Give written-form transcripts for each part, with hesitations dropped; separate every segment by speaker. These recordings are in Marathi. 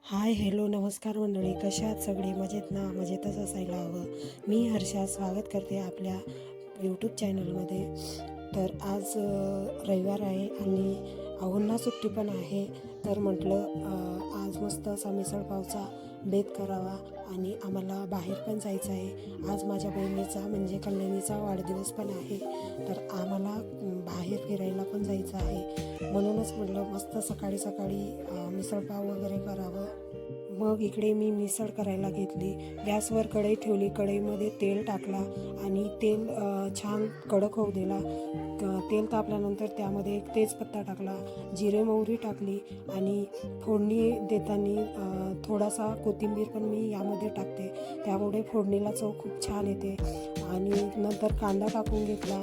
Speaker 1: हाय हॅलो नमस्कार मंडळी, कशा आहात सगळे? मजेत ना? मजेतच असायला हवं. मी हर्षा स्वागत करते आपल्या यूट्यूब चॅनलमध्ये. तर आज रविवार आहे आणि अहोंना सुट्टी पण आहे. तर म्हटलं आज मस्त असा मिसळपावचा बेत करावा आणि आम्हाला बाहेर पण जायचं आहे. आज माझ्या बहिणीचा म्हणजे कल्याणीचा वाढदिवस पण आहे. तर आम्हाला बाहेर फिरायला पण जायचं आहे. म्हणूनच म्हटलं मस्त सकाळी सकाळी मिसळपाव वगैरे करावं. मग इकडे मी मिसळ करायला घेतली. गॅसवर कढई ठेवली. कढईमध्ये तेल टाकला आणि तेल छान कडक होऊ दिला. तेल तापल्यानंतर त्यामध्ये एक तेजपत्ता टाकला, जिरे मोहरी टाकली आणि फोडणी देताना थोडासा कोथिंबीर पण मी यामध्ये टाकते. त्यामुळे फोडणीला चव खूप छान येते. आणि नंतर कांदा टाकून घेतला.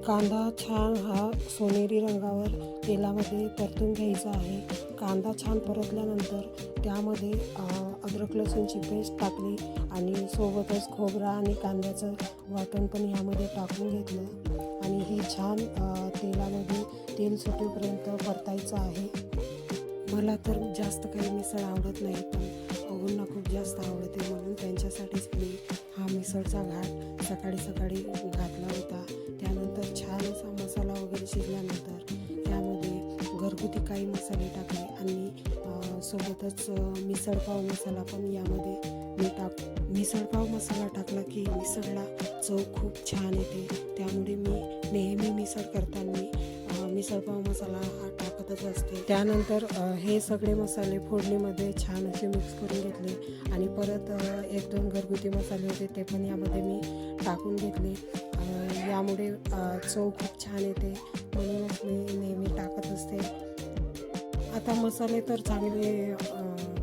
Speaker 1: कांदा छान हा सोनेरी रंगावर तेलामध्ये परतून घ्यायचा आहे. कांदा छान परतल्यानंतर त्यामध्ये अद्रक लसूणची पेस्ट टाकली आणि सोबतच खोबरा आणि कांद्याचं वाटण पण यामध्ये टाकून घेतलं आणि हे छान तेलामध्ये तेल सुटेपर्यंत परतायचं आहे. मला तर जास्त काही मिसळ आवडत नाही, पण अहोंना खूप जास्त आवडते, म्हणून त्यांच्यासाठीच मी हा मिसळचा घाट सकाळी सकाळी घातला होता. त्यानंतर छान असा मसाला वगैरे शिजल्यानंतर त्यामध्ये घरगुती काही मसाले टाकले आणि सोबतच मिसळपाव मसाला पण यामध्ये मिसळपाव मसाला टाकला की मिसळला चव खूप छान येते. त्यामुळे मी नेहमी मिसळ करताना मिसळपाव मसाला हा टाकतच असते. त्यानंतर हे सगळे मसाले फोडणीमध्ये छान असे मिक्स करून घेतले आणि परत एक दोन घरगुती मसाले होते ते पण यामध्ये मी टाकून घेतले. यामुळे चव खूप छान येते, म्हणूनच मी नेहमी टाकत असते. आता मसाले तर चांगले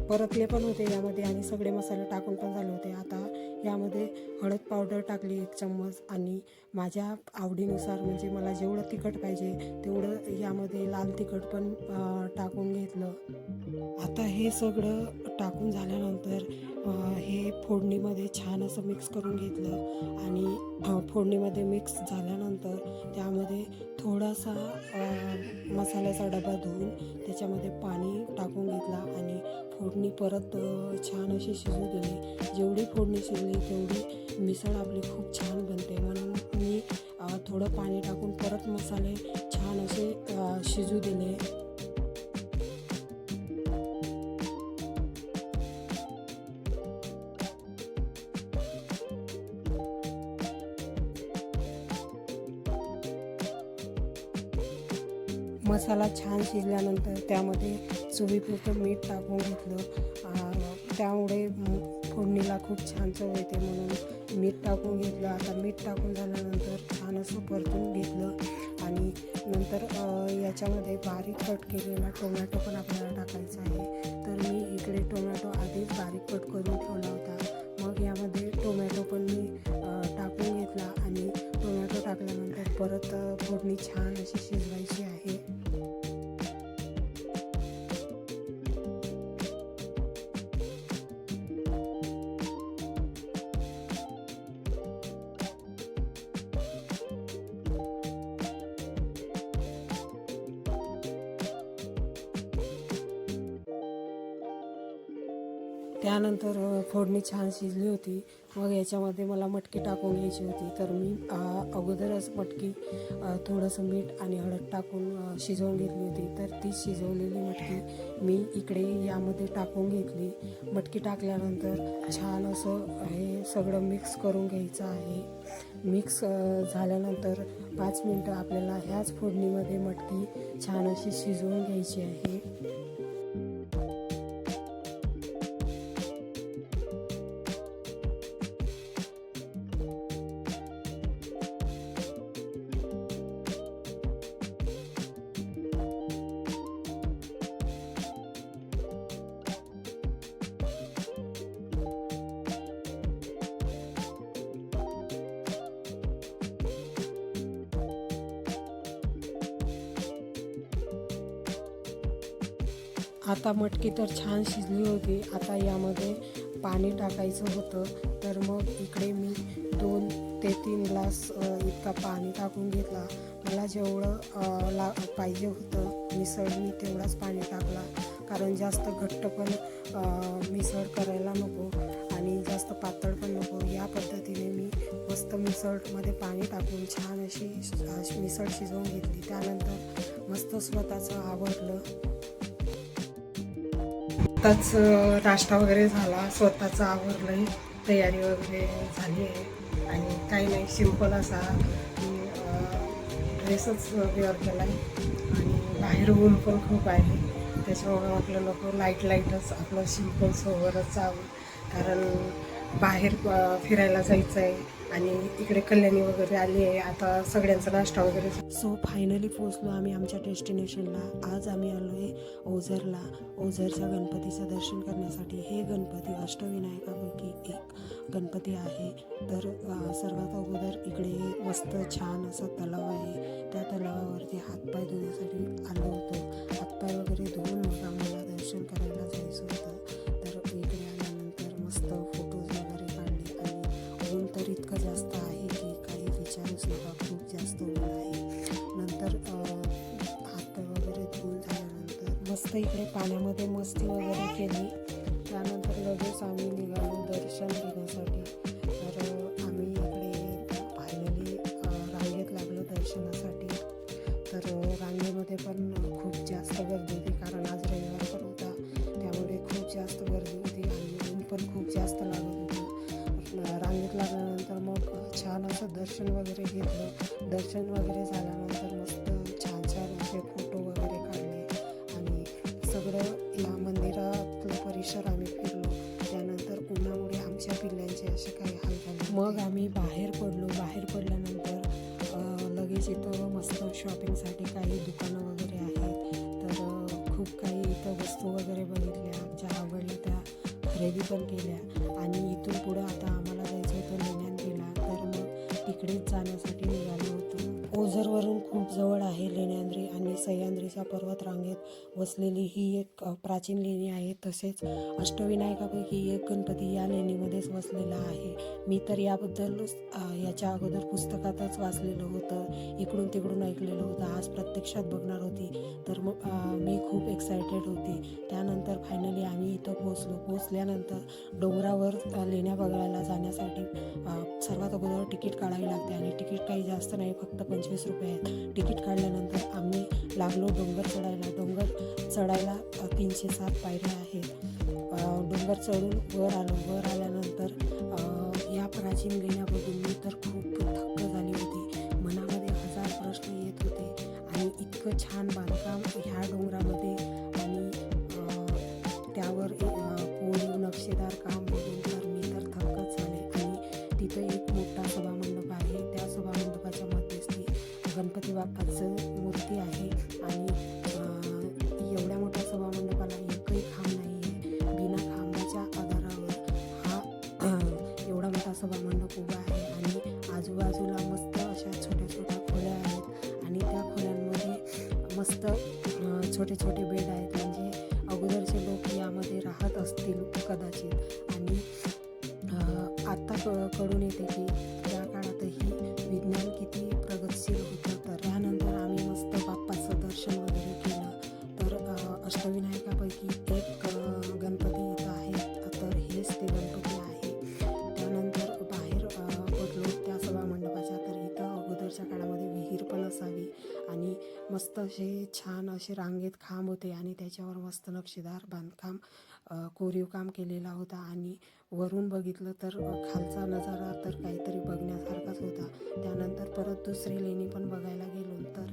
Speaker 1: परतले पण होते यामध्ये आणि सगळे मसाले टाकून पण झाले होते. आता यामध्ये हळद पावडर टाकली 1 चम्मच आणि माझ्या आवडीनुसार म्हणजे मला जेवढं तिखट पाहिजे तेवढं यामध्ये लाल तिखट पण टाकून घेतलं. आता हे सगळं टाकून झाल्यानंतर हे फोडणीमध्ये छान असं मिक्स करून घेतलं आणि फोडणीमध्ये मिक्स झाल्यानंतर त्यामध्ये थोडासा मसाल्याचा डबा धुवून त्याच्यामध्ये पाणी टाकून घेतला आणि फोडणी परत छान अशी शिजू दिली. जेवढी फोडणी शिजली तेवढी मिसळ आपली खूप छान बनते, म्हणून मी थोडं पाणी टाकून परत मसाले छान असे शिजू दिले. मसाला छान शिजल्यानंतर त्यामध्ये चवीपुरतं मीठ टाकून घेतलं. त्यामुळे फोडणीला खूप छान चव येते, म्हणून मीठ टाकून घेतलं. आता मीठ टाकून झाल्यानंतर छान असं परतून घेतलं आणि नंतर याच्यामध्ये बारीक कट केलेला टोमॅटो पण आपल्याला टाकायचा आहे. तर मी इकडे टोमॅटो आधीच बारीक कट करून ठेवला होता. मग यामध्ये टोमॅटो पण मी टाकून घेतला आणि टोमॅटो टाकल्यानंतर परत फोडणी छान अशी शिजवायची आहे. त्यानंतर फोडणी छान शिजली होती. मग याच्यामध्ये मला मटकी टाकून घ्यायची होती. तर मी अगोदरच मटकी थोडंसं मीठ आणि हळद टाकून शिजवून घेतली होती. तर ती शिजवलेली मटकी मी इकडे यामध्ये टाकून घेतली. मटकी टाकल्यानंतर छान असं हे सगळं मिक्स करून घ्यायचं आहे. मिक्स झाल्यानंतर 5 मिनटं आपल्याला ह्याच फोडणीमध्ये मटकी छान अशी शिजवून घ्यायची आहे. आता मटकी तर छान शिजली होती. आता यामध्ये पाणी टाकायचं होतं. तर मग इकडे मी 2 ते 3 ग्लास इतका पाणी टाकून घेतला. मला जेवढं पाहिजे होतं मिसळ मी तेवढाच पाणी टाकला. कारण जास्त घट्ट पण मिसळ करायला नको आणि जास्त पातळ पण नको. या पद्धतीने मी मस्त मिसळमध्ये पाणी टाकून छान अशी मिसळ शिजवून घेतली. त्यानंतर मस्त स्वतःचं आवरलं. आताच नाश्ता वगैरे झाला, स्वतःचं आवरलं, तयारी वगैरे झाली आहे आणि काही नाही, सिंपल असा ड्रेसच वेअर केला आहे आणि बाहेर ऊन पण खूप आहे. त्याच्यामुळे आपलं नको लाईटच आपलं सिंपल सोबरच जावं, कारण बाहेर फिरायला जायचं आहे आणि इकडे कल्याणी वगैरे आली आहे. आता सगळ्यांचा नाश्ता वगैरे. सो फायनली पोचलो आम्ही आमच्या डेस्टिनेशनला. आज आम्ही आलो आहे ओझरला. ओझरच्या गणपतीचं दर्शन करण्यासाठी. हे गणपती अष्टविनायकापैकी एक गणपती आहे. तर सर्वात अगोदर इकडे मस्त छान असं तलाव आहे. त्या तलावावरती हातपाय धुण्यासाठी आलो होतो. हातपाय वगैरे धुवून मग आम्हाला दर्शन करायला जायचं होतं. तर इकडे आल्यानंतर मस्त फोटोज वगैरे काढले आणि ऊन तर इतकं जास्त आहे की काही विचारूच नका, खूप जास्त ऊन आहे. नंतर हातपाय वगैरे धुवून झाल्यानंतर मस्त इकडे पाण्यामध्ये मस्ती वगैरे केली. त्यानंतर लगेच आम्ही निघालो दर्शन घेण्यासाठी. तर आम्ही इकडे फायनली रांगेत लागलो दर्शनासाठी. तर रांगेमध्ये पण खूप जास्त गर्दी होती, कारण आज रविवार पण होता, त्यामुळे खूप जास्त गर्दी होती आणि ऊन पण खूप जास्त लागत होतं. रांगेत लागल्यानंतर मग छान असं दर्शन वगैरे घेतलं. दर्शन वगैरे झाल्यानंतर मस्त छान असे फोटो वगैरे काढले आणि सगळं या मंदिरातलं परिसर आम्ही फिरलो. त्यानंतर उन्हामुळे आमच्या पिल्ल्यांचे असे काही हाल झाले. मग आम्ही बाहेर पडलो. बाहेर पडल्यानंतर लगेच इथं मस्त शॉपिंगसाठी काही दुकानं वगैरे आहेत. तर खूप काही इथं वस्तू वगैरे बघितल्या, ज्या आवडल्या त्या खरेदी पण केल्या आणि इथून पुढं आता आम्हाला जायचं होतं लेण्यांद्रीला. तर मग तिकडेच जाण्यासाठी निघालो होतो. ओझरवरून खूप जवळ आहे लेण्यांद्री आणि सह्याद्रीच्या पर्वत रांगेत वसलेली ही एक प्राचीन लेणी आहे. तसेच अष्टविनायकापैकी एक गणपती या लेणीमध्येच वसलेला आहे. मी तर याबद्दल याच्या अगोदर पुस्तकातच वाचलेलं होतं, इकडून तिकडून ऐकलेलं होतं. आज प्रत्यक्षात बघणार होती, तर मग मी खूप एक्सायटेड होती. त्यानंतर फायनली आम्ही इथं पोचल्यानंतर डोंगरावर लेण्या बघायला जाण्यासाठी सर्वात अगोदर तिकीट काढावी लागते आणि तिकीट काही जास्त नाही, फक्त 25 रुपये आहेत. तिकीट काढल्यानंतर आम्ही लागलो डोंगर चढायला 307 पायऱ्या आहेत. डोंगर चढून वर आल्यानंतर या प्राचीन लेण्या बघून मी तर खूप थक्क झाली होती. मनामध्ये हजार प्रश्न येत होते आणि इतकं छान बांधकाम ह्या डोंगरामध्ये आणि त्यावर कोरीव नक्षीदार काम बघून तर मी तर थक्कच झाले. आणि तिथं एक मोठा सभामंडप आहे. त्या सभामंडपाच्या मध्येच ती गणपती बाप्पाचं मूर्ती आहे आणि एवढ्या मोठ्या सभामंडपाला एकही खांब नाही आहे. बिना खांबाच्या आधारावर हा एवढा मोठा सभामंडप उभा आहे आणि आजूबाजूला मस्त अशा छोट्या खोल्या आहेत आणि त्या खोल्यांमध्ये मस्त छोटे बेड आहेत. म्हणजे अगोदरचे लोक यामध्ये राहत असतील कदाचित. आणि आत्ता कळून येते की त्या काळातही विज्ञान किती प्रगतशील होतं. तर त्यानंतर आम्ही मस्त बाप्पाचं दर्शन वगैरे केलं. तर अष्टविनायकापैकी एक गणपती इथं आहे, तर हेच ते गणपती आहे. त्यानंतर बाहेर पडलो त्या सभामंडपाच्या. तर इथं अगोदरच्या काळामध्ये विहीर पण असावी आणि मस्त असे छान असे रांगेत खांब होते आणि त्याच्यावर मस्त नक्षीदार बांधकाम कोरीव काम केलेला होता. आणि वरून बघितलं तर खालचा नजारा तर काहीतरी बघण्यासारखाच होता. त्यानंतर परत दुसरी लेणी पण बघायला गेलो तर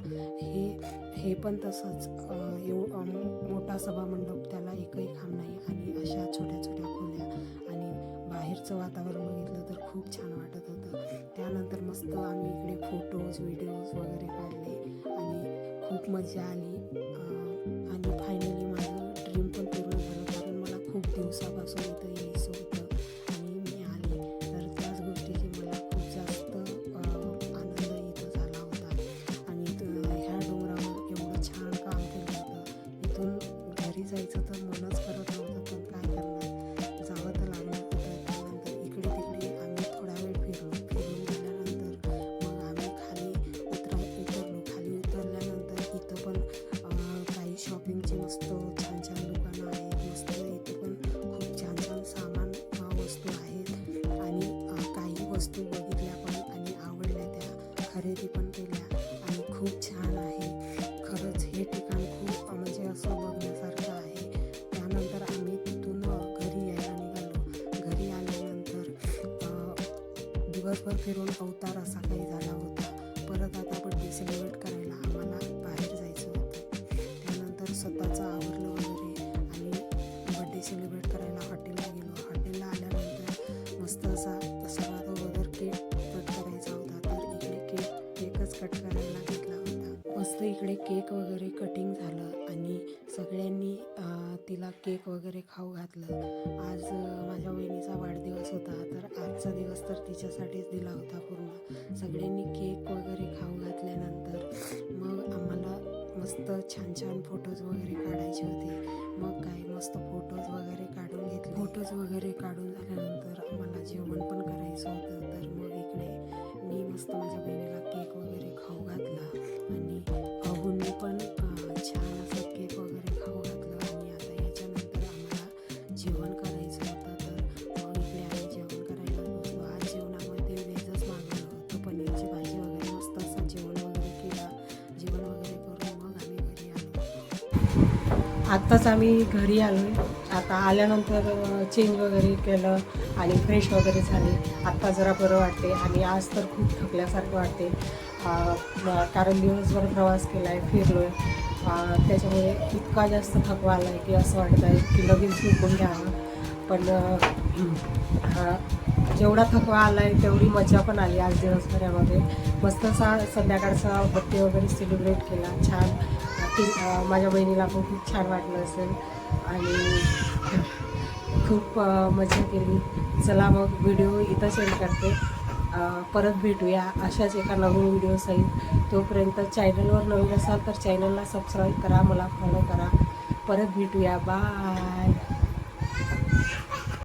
Speaker 1: हे पण तसंच मोठा सभामंडप, त्याला एकही खांब नाही आणि अशा छोट्या खोल्या आणि बाहेरचं वातावरण बघितलं तर खूप छान वाटत होतं. त्यानंतर मस्त आम्ही इकडे फोटोज व्हिडिओज वगैरे काढले आणि खूप मजा आली. आणि फायनली माझं ड्रीम पण पूर्ण झालं, कारण मला खूप दिवसापासून इथं यायचं होतं आणि मी आले. तर त्याच गोष्टीची मला खूप जास्त आनंद इथं झाला होता. आणि ह्या डोंगरावर एवढं छान काम केलं होतं. इथून घरी जायचं तर मनच करत नव्हतं, पण काय करणार, जावं तर लागणार होतं. त्यानंतर इकडे तिकडे आम्ही थोडा वेळ फिरून गेल्यानंतर मग आम्ही खाली उतरलो. खाली उतरल्यानंतर इथं पण काही शॉपिंगचे मस्त छान दुकानं दिवसभर फिरून अवतार असा काही झाला होता. परत आता बड्डे सेलिब्रेट करायला आम्हाला बाहेर जायचं होतं. त्यानंतर स्वतःचं आवरलं वगैरे आणि बड्डे सेलिब्रेट करायला हॉटेलला गेलो. हॉटेलला आल्यानंतर मस्त असा सर्वात अगोदर केक कट करायचा होता, तर इकडे केकच कट करायला घेतला होता. मस्त इकडे केक वगैरे कटिंग झालं आणि सगळ्यांनी तिला केक वगैरे खाऊ घातलं. आज माझ्या वहिनीचा वाढदिवस होता, तर आजचा दिवस तर तिच्यासाठीच दिला होता पूर्ण. सगळ्यांनी केक वगैरे खाऊ घातल्यानंतर मग आम्हाला मस्त छान छान फोटोज वगैरे काढायचे होते. मग काय मस्त फोटोज वगैरे काढून घेतले. फोटोज वगैरे काढून झाल्यानंतर आम्हाला जेवण पण करायचं होतं. तर मग इकडे मी मस्त माझ्या बहिणीला केक वगैरे खाऊ घातला आणि अहूंनी पण छान असं केक वगैरे खाऊ घातलं. आणि आता याच्यानंतर आम्हाला जेवण करायचं होतं, तर मग इकडे आम्ही जेवण करायला बसलो. आज जेवणामध्ये व्हेजच मागवलं होतं, पनीरची भाजी वगैरे मस्त असं जेवण वगैरे केलं. जेवण वगैरे करून मग आम्ही घरी आलो. आत्ताच आम्ही घरी आलो. आता आल्यानंतर चेंज वगैरे केलं आणि फ्रेश वगैरे झाले. आत्ता जरा बरं वाटते आणि आज तर खूप थकल्यासारखं वाटते, कारण दिवसभर प्रवास केला आहे, फिरलो आहे. त्याच्यामुळे इतका जास्त थकवा आला आहे की असं वाटत आहे की लगेच झोपून घ्यावं. पण जेवढा थकवा आला आहे तेवढी मजा पण आली आज दिवसभरामध्ये. मस्त असा संध्याकाळचा बड्डे वगैरे सेलिब्रेट केला छान. माझ्या बहिणीला पण खूप छान वाटलं असेल आणि खूप मजा केली. चला मग व्हिडिओ इथं सेंड करते. परत भेटूया अशाच एका नवीन व्हिडिओसहित. तोपर्यंत चॅनलवर नवीन असाल तर चॅनलला सबस्क्राईब करा, मला फॉलो करा. परत भेटूया. बाय.